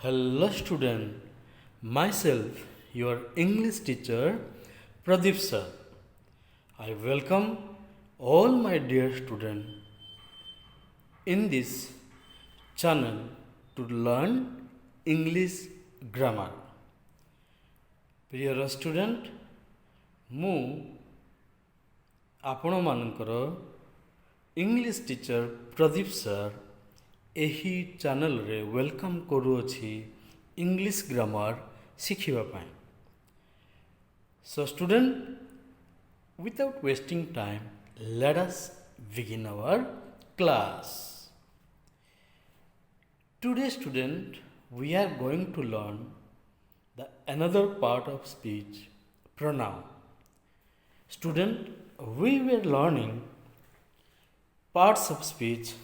Hello student, myself your English teacher Pradeep sir. I welcome all my dear students in this channel to learn English grammar. ପ୍ରିୟର student ମୁଁ ଆପଣମାନଙ୍କର English teacher Pradeep sir ଏହି ଚ୍ୟାନେଲରେ welcome କରୁଅଛି English grammar ଶିଖିବା ପାଇଁ। So student, without wasting time, let us begin our class. Today student, we are going to learn the another part of speech, pronoun. Student, we were learning parts of speech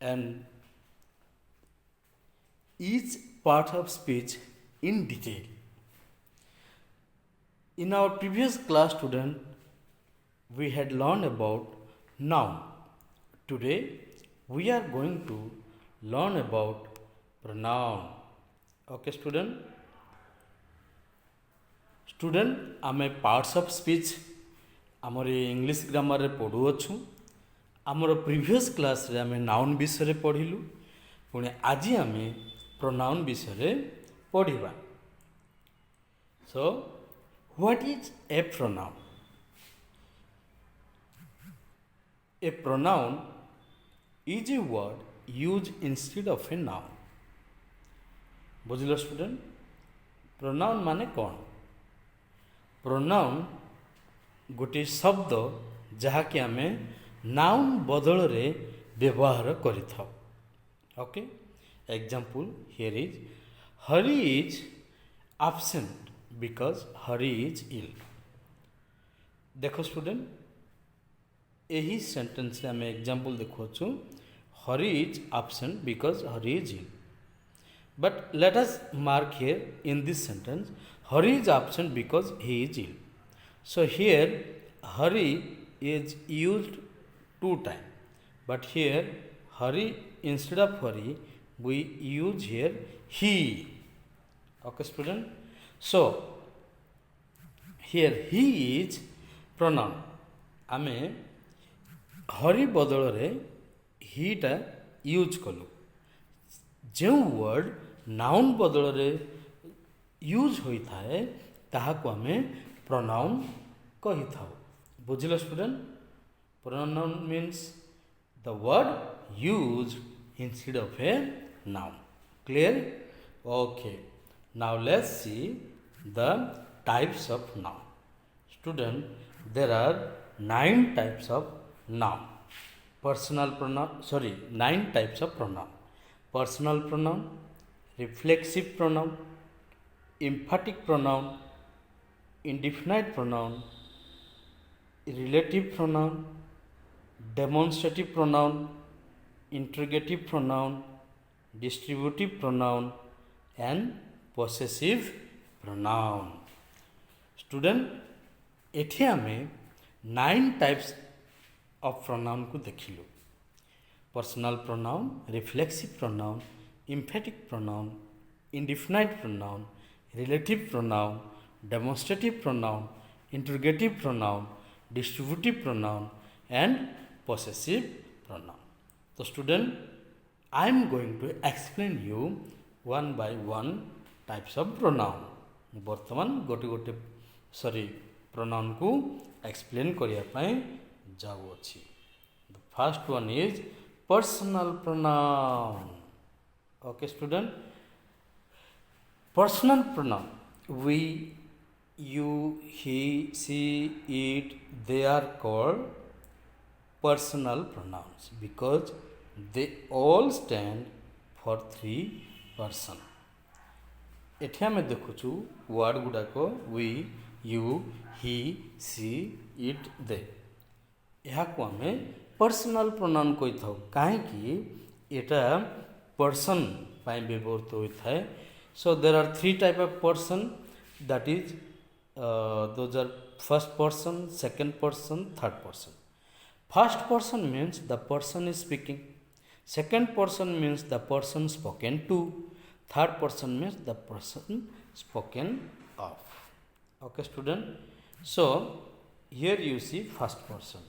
and each part of speech in detail. In our previous class student, we had learned about noun. Today, we are going to learn about pronoun. Okay student? Student, आमे parts of speech आमर English grammar रे पढ़ुअछु। आमर previous class रे आमे noun विषय रे पढ़िलु, पुणे आज आमे प्रोनाउन विषय रे पढ़िबा। So, what is a pronoun? A pronoun is a word used instead of a noun. बुझिल स्टूडेंट? प्रोनाउन माने कौन? प्रोनाउन गोटे शब्द जहाँकि आमे नाउन बदल रे व्यवहार करिथाउ। Okay, example here is Hari is absent because Hari is ill. देखो स्टूडेंट, यही सेंटेंस रे आमे एग्जांपल देखुछु, Hari is absent because Hari is ill. But let us mark here in this sentence, Hari is absent because he is ill. So here Hari is used two times. But here Hari, instead of Hari, we use here he. Okay student? So here he is pronoun. आमे Hari बदल रे he टा use कलु। जो word noun बदल रे use होई थाए ताहाको आमे प्रोनाउन कहि थाउ। बुझिलो student? Pronoun means the word use instead of a noun. Clear? Okay, now let's see the types of noun. Student, there are 9 types of noun. Personal pronoun, 9 types of pronoun. Personal pronoun, reflexive pronoun, emphatic pronoun, indefinite pronoun, relative pronoun, demonstrative pronoun, interrogative pronoun, distributive pronoun and possessive pronoun. Student, एठी आमे 9 types of pronoun को देखिलु। Personal pronoun, reflexive pronoun, emphatic pronoun, indefinite pronoun, relative pronoun, demonstrative pronoun, interrogative pronoun, distributive pronoun and possessive pronoun. So student, I am going to explain you one by one types of pronoun. बर्तमान गोटे गोटे pronoun को explain करिया पई जाउ अछि। The first one is personal pronoun. Okay student, personal pronoun, we, you, he, she, it, they are called personal pronouns because they all stand for 3 person. एठी आमे देखुछु वर्ड गुडाको we, you, he, she, it, they। एहाको आमे personal pronoun कहि थाउ काहेकि एटा person पाई व्यवहृत होता है। So there are 3 type of person, that is those are first person, second person, third person. First person means the person is speaking. Second person means the person spoken to. Third person means the person spoken of. Okay, student. So here you see first person.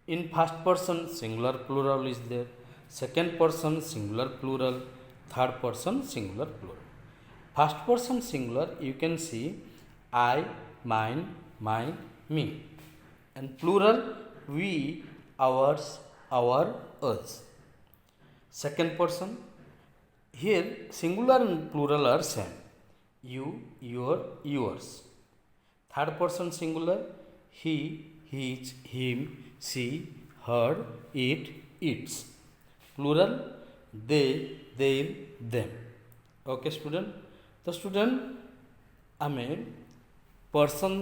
In first person singular plural is there. Second person singular plural. Third person singular plural. First person singular you can see I, mine, my, me. And plural we, ours, our, us. Second person, here singular and plural are same. You, your, yours. Third person singular, he, his, him, she, her, it, its. Plural, they, their, them. Okay, student. तो student आमे person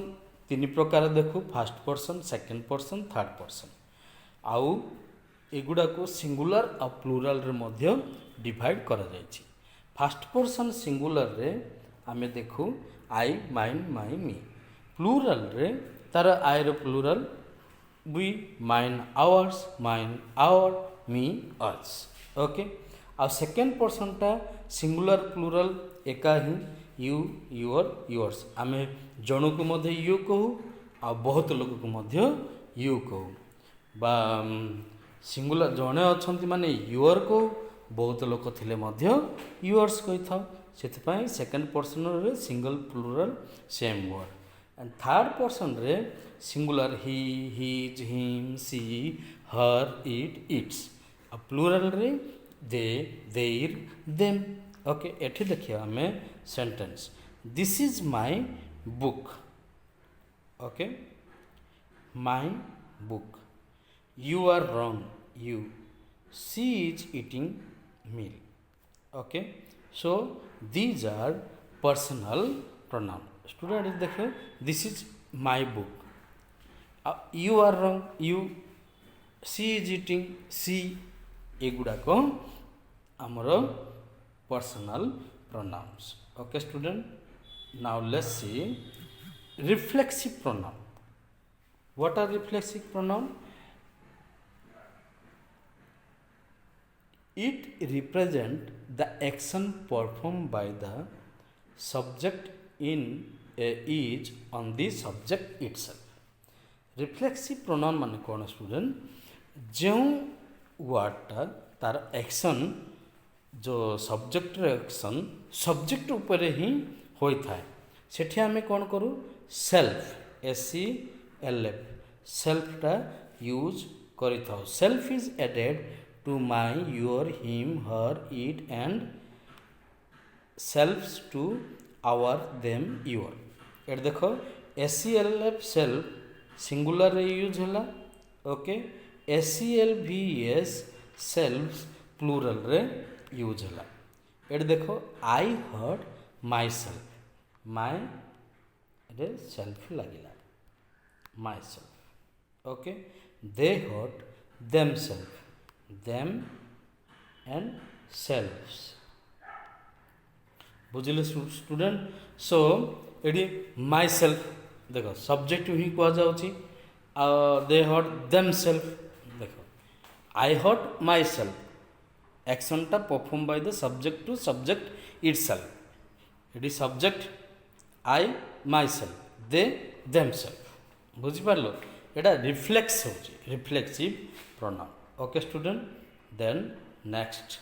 तीन प्रकार देखु first person second person third person आउ एगुड़ा को singular आ plural रे मध्य divide करा जायछि। First person singular रे आमे देखु आई माइन माई मी। प्लूराल रे तार आई रो plural we mine ours mine our me us. Okay आ सेकेंड पर्सन टा सिंगुलर प्लूराल एका ही यू योर योर्स। आमे जन को मध्य यू कहू आ बहुत लोग को मध्य यू कहू बा सिंगुलर जड़े अच्छा माने योर को बहुत लोक थिले मध्य योर्स कही था से सेकेंड पर्सन रे single plural same word. And third person रे singular he his him she her it its आ प्लूरल रे दे देर देम। ओके एठी देखिए हमें sentence this is my book. Okay my book you are wrong you she is eating meal. Okay so these are personal pronoun. Student देखिए this is my book you are wrong you she is eating see एगुड़ाक आमर personal pronouns. Okay, student. Now let's see reflexive pronoun. What are reflexive pronoun? It represent the action performed by the subject in is on the subject itself. Reflexive pronoun माने कौन student जो वर्डटा तार action जो subject action subject उपरे ही होता है सेठी आमे कौन करूँ सेल्फ SELF सेल्फटा यूज करी थाउ। Self is added to my your him her it and selfs to our them your. एट देखो SELF सेल्फ सिंगुलर रे यूज हैला। ओके SELVS सेल्फ्स प्लूरल रे यूज है। एट देखो I hurt myself my रे सेल्फ लगिला myself. Okay they hurt them self them and selfs. बुझिले स्टूडेंट। सो एडी माई सेल्फ देखो सब्जेक्ट ही कह जाउची दे हर्ट देम सेल्फ। देखो I hurt myself action टा perform by the subject to subject itself. It is subject I myself they them self. बुझिपारलो एटा रिफ्लेक्स होची reflexive pronoun. Okay student then next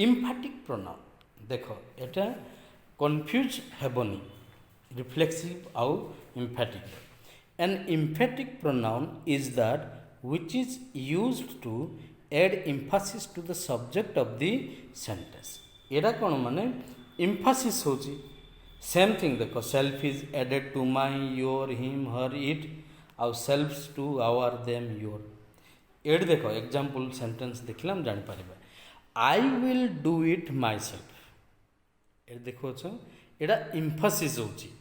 emphatic pronoun. देखो एटा confuse हेबनी reflexive आउ emphatic. An emphatic pronoun is that which is used to add emphasis to the subject of the sentence. एरा कौन माने emphasis होची सेम थिंग। देखो self is added to my your him her it आउ selfs to our them your. एड देखो example sentence देखले हम जान पारिबा I will do it myself. एड देखो छ एडा emphasis होची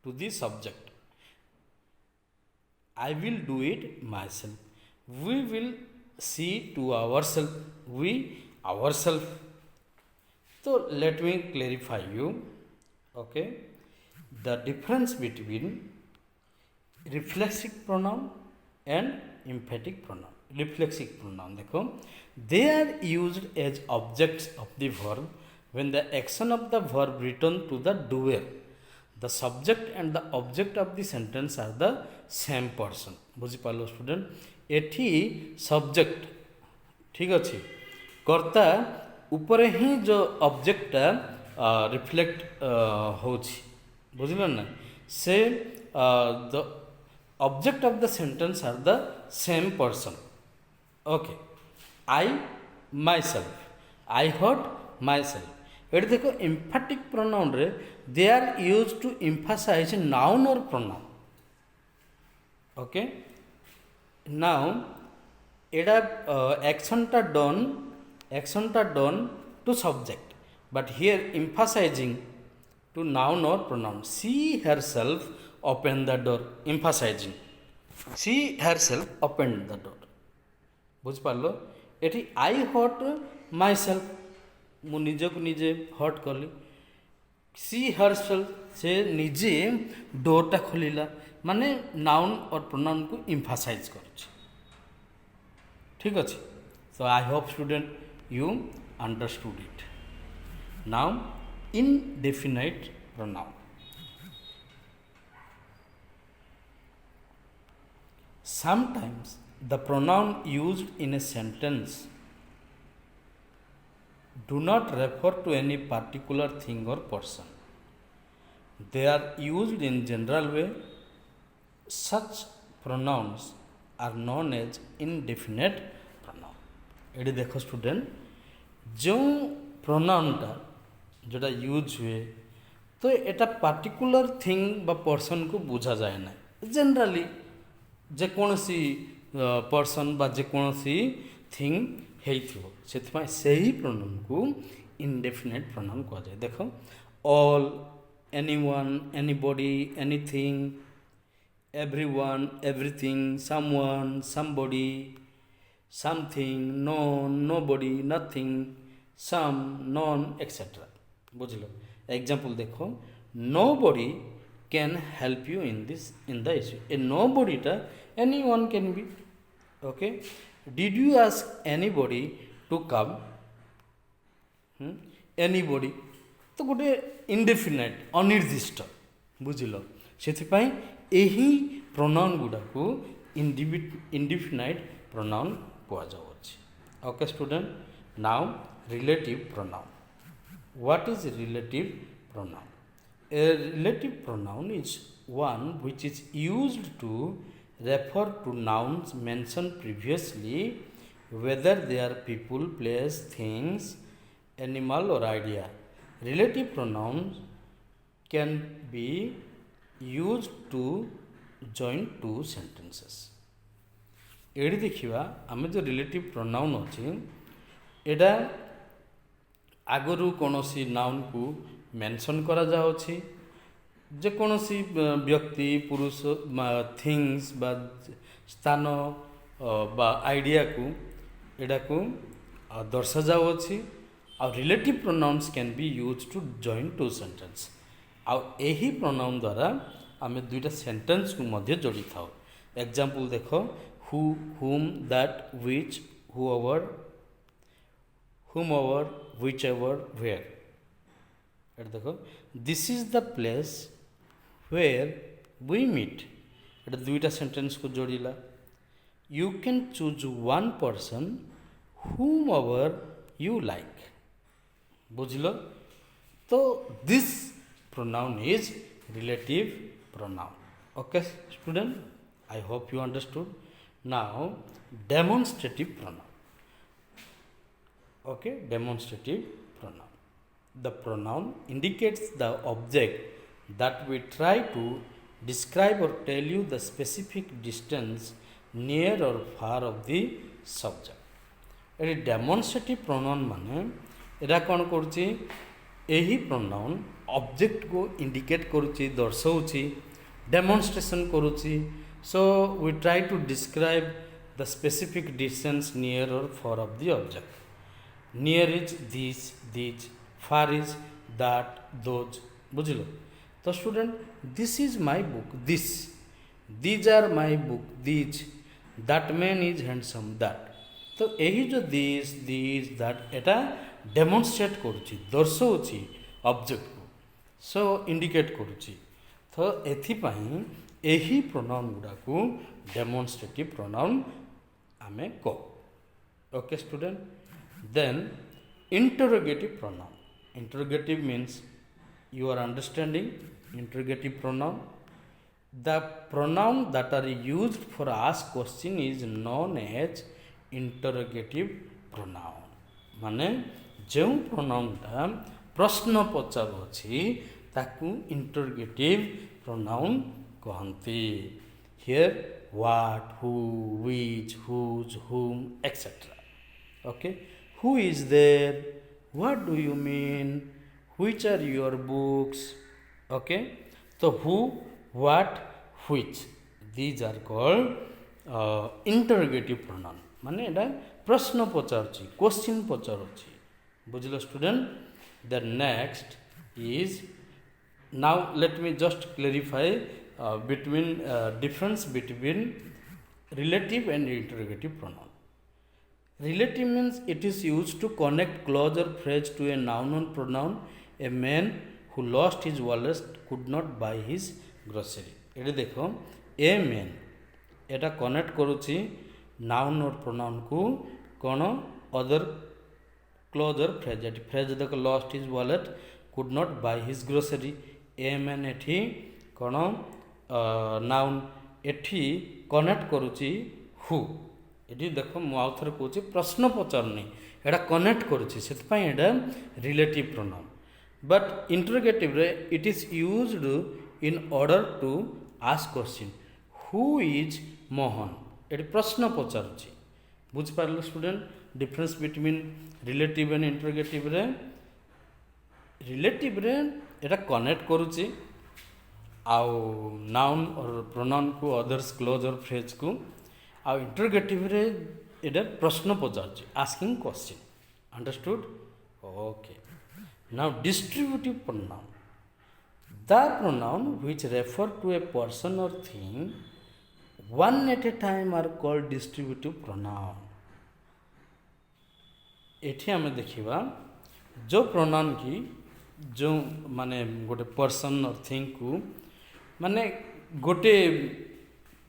to the subject I will do it myself. We will see to ourselves. We ourselves. So let me clarify you. Okay. The difference between reflexive pronoun and emphatic pronoun. reflexive pronoun देखो, they are used as objects of the verb when the action of the verb return to the doer. The subject and the object of the sentence are the same person. बुझी पालो student, एठी subject ठीक अच्छे कर्ता उपरे ही जो ऑब्जेक्टटा reflect होछि बुझिल ना से the object of the sentence are the same person. Okay, I myself, I hurt myself. ये देखो एम्फाटिक प्रोनाउन रे they are use to emphasize noun और प्रोनाउन. ओके, नाउ एडा एक्शनटा done to subject but here emphasizing to noun और pronoun. See herself opened the door, emphasizing she herself opened the door. बुझ पारलो, एटी I hurt myself, मु निजक निजे हर्ट कली. सी हरसेल्फ, से निजे डोरटा खोलिला, माने नाउन और प्रोनाउन को एम्फासाइज करुछि. ठीक अच्छे, so I hope student you understood it. Now indefinite pronoun. Sometimes the pronoun used in a sentence do not refer to any particular thing or person. They are used in general way. Such pronouns are known as indefinite pronoun. एडी देखो student, जो प्रोनाउनटा जोटा use हुए तो एटा particular thing बा person को बुझा जाए ना. जनरली जेकोसी पर्सन बा जेकोसी थिंग हेइथिबो सेथिपाई सेही प्रोनाउन को इंडेफिनिट प्रोनाउन कहा जाए. देखो, all, anyone, anybody, anything, everyone, everything, someone, somebody, something, none, nobody, nothing, some, none etcetera. बुझलो, एग्जाम्पल देखो, nobody can help you in the issue. A nobody ta anyone can be. Okay, did you ask anybody to come? Anybody तो गोटे indefinite अनिर्दिष्ट. बुझिल, से यही pronoun गुड़ा को indefinite pronoun कहुच्छे. Okay student, now relative pronoun. What is relative pronoun? A relative pronoun is one which is used to refer to nouns mentioned previously, whether they are people, place, things, animal or idea. Relative pronouns can be used to join two sentences. एडी देखिवा आम जो relative pronoun अच्छे एडा आगरू कौनसी noun को mention करा जाउछि, जे कौनसी व्यक्ति, पुरुष, थिंग्स बा स्थान बा आइडिया को एडा को दर्शा जाउछि. आ relative pronouns can be use to join two sentence. आ एही प्रोनाउन द्वारा आमे दुईटा सेंटेंस को मध्य जोड़ी थाउ. एग्जांपल देखो, who, whom, that, which, whoever, whomever, whichever, where. एट देखो, this is the place where we meet. एटा दुईटा सेंटेंस को जोड़िला. You can choose one person whomever you like. बुझलो, तो this pronoun is relative pronoun. Okay student, I hope you understood. Now demonstrative pronoun. Okay, demonstrative pronoun. The pronoun indicates the object that we try to describe or tell you the specific distance near or far of the subject. ये demonstrative pronoun माने era कौन करुची, यही pronoun object को indicate करुची, दर्शाउची, demonstration करुची. So we try to describe the specific distance near or far of the object. Near is this, these, far is that, those. बुझलो, तो student, this is my book, this, these are my book, these, that man is handsome that तो यही जो this that Etah demonstrate करुच्ची दर्शाऊँगी object को सो indicate करुच्ची तो एथिपाई यही pronoun गुड़ा को डेमोन्स्ट्रेटिव प्रोनाउन आमे को okay student then interrogative pronoun interrogative means you are understanding interrogative pronoun the pronoun that are used for ask question is known as interrogative pronoun माने जो pronoun टा प्रश्न पचार अछि ताकू interrogative pronoun कहंती here what who which whose whom etc okay who is there what do you mean which are your books okay so who what which these are called interrogative pronoun माने एटा प्रश्न पचारुची question पचारुची बुझलो student the next is now let me just clarify between difference between relative and interrogative pronoun. Relative means it is used to connect clause or phrase to a noun or pronoun. A man who lost his wallet could not buy his grocery. एटे देखो a man Etah connect करुची noun और pronoun को कौन other close और phrase eighty phrase देखो lost his wallet could not by his grocery a man एठी कौन noun एठी कनेक्ट करुची हु एटी देखो मु आउ थरे कहूची प्रश्न पचारनी एटा कनेक्ट करुची सेतपई एटा रिलेटिव प्रोनाउन बट इंटरोगेटिव रे it is used in order to ask question who is Mohan एटी प्रश्न पचारुची बुझ पारलो student difference between relative and interrogative रे एटा कनेक्ट करुची आउ नाउन और प्रोनाउन को अदर्स क्लोज और फ्रेज को आउ इंटरोगेटिव रे एटा प्रश्न पचारुची asking question understood okay now distributive pronoun the pronoun which refer to a person or thing one at a time are called distributive pronoun एठी हमें देखिबा जो प्रोनाउन की जो माने गोटे पर्सन और थिंग को माने गोटे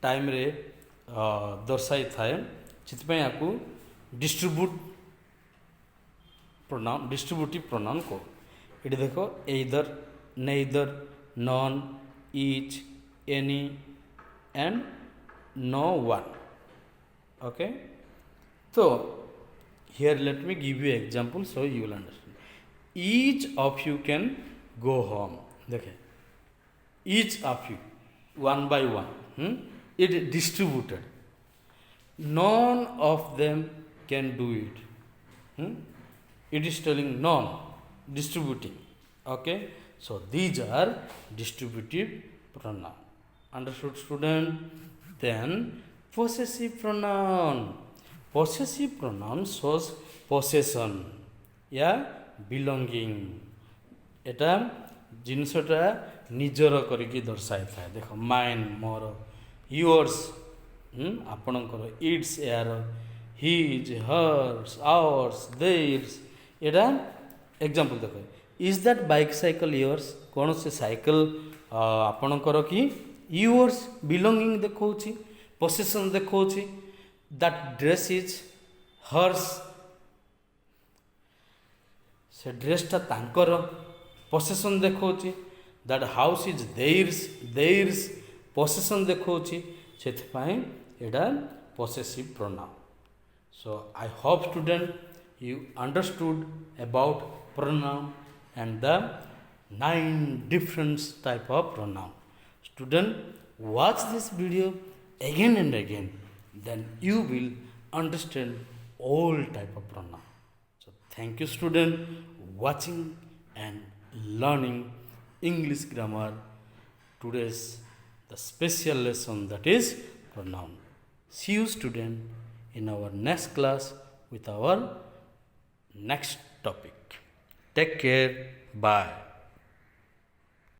टाइम रे दर्शाई थाए चितपई आकू डिस्ट्रीब्यूटिव प्रोनाउन को ये देखो either neither none each any and no one okay तो here let me give you example so you will understand each of you can go home देखे each of you one by one it distributed none of them can do it it is telling none distributing okay so these are distributive pronoun understood student then possessive pronoun shows possession या belonging एटा जिनसटा निजर करिकी दर्शाई था देखो mine मोर yours आपणकर its यार his hers ours theirs एटा एग्जांपल देखो is that bike cycle yours कौन से साइकिल आपणकर कि योर्स बिलोंगिंग देखौछि पोसेशन देखौछि दैट ड्रेस इज हर्स से ड्रेसटा तांकर पोसेशन देखौछि that house is theirs possession देखौछि सेथपाई एटा possessive pronoun so I hope student you understood about pronoun and the 9 different type of pronoun student watch this video again and again then you will understand all type of pronoun so thank you student watching and learning English grammar today's the special lesson that is pronoun see you student in our next class with our next topic take care bye